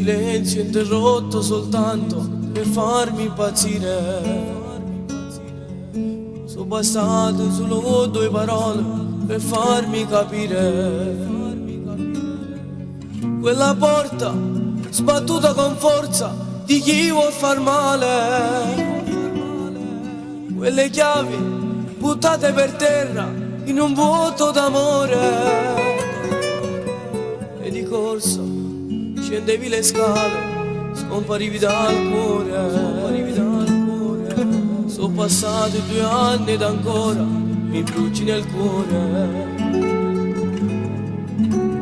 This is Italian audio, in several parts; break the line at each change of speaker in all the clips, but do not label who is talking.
silenzio interrotto soltanto per farmi impazzire. Sono bastate solo 2 parole per farmi capire. Quella porta sbattuta con forza di chi vuol far male. Quelle chiavi buttate per terra in un vuoto d'amore. E di corsa scendevi le scale, scomparivi dal cuore. Sono passati 2 anni ed ancora mi bruci nel cuore.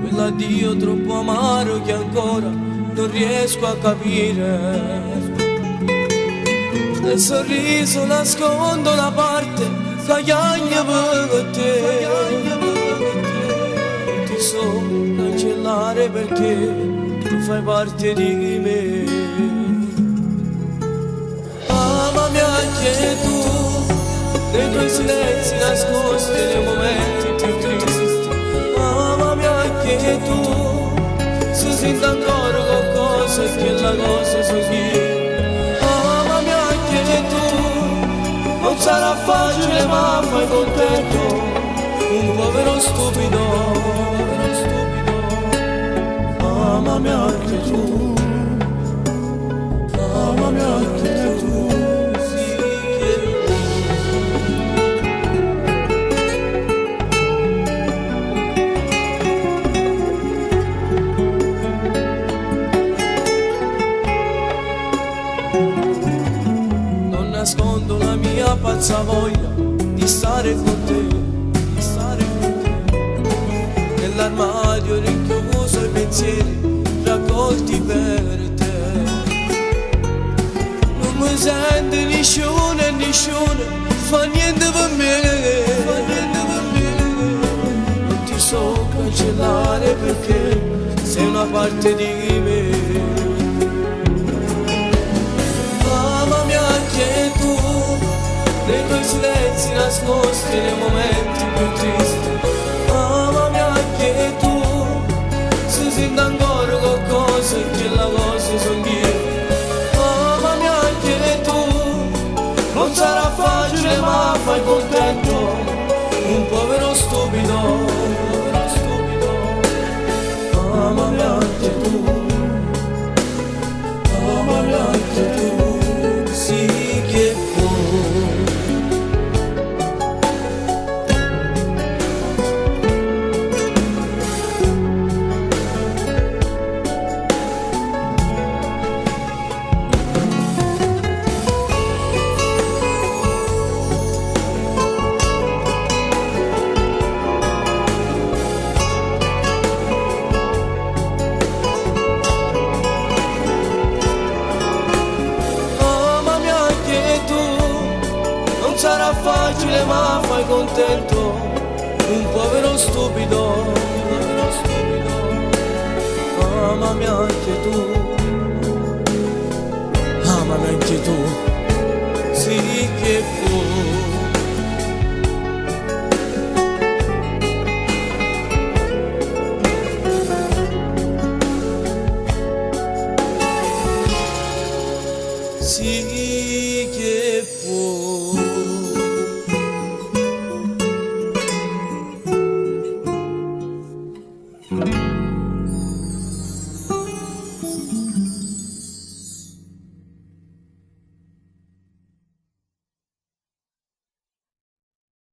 Quell'addio troppo amaro che ancora non riesco a capire. Nel sorriso nascondo una parte che piagne per te. Non ti so cancellare perché tu fai parte di me. Amami anche tu, nei tuoi silenzi nascosti nei momenti più tristi. Amami anche tu, se senti ancora qualcosa che la cosa so io. Amami anche tu, non sarà facile ma fai contento un povero stupido. Amami anche tu, amami anche tu. Non nascondo la mia pazza voglia di stare con te, di stare con te. Nell'armadio rinchiuso i pensieri raccolti per te. Non mi sente nessuno e nessuno fa niente per me, fa niente per me. Non ti so cancellare perché sei una parte di me. Amami anche tu, nei tuoi silenzi nascosti nei momenti più tristi. Amami anche tu, se senti ancora qualcosa che la cosa son io. Amami anche tu, non sarà facile ma fai contento un povero stupido. Amami anche tu, amami anche tu, sì che puoi. Non sarà facile ma fai contento un povero stupido. Amami anche tu, amami anche tu, sì che puoi. Sì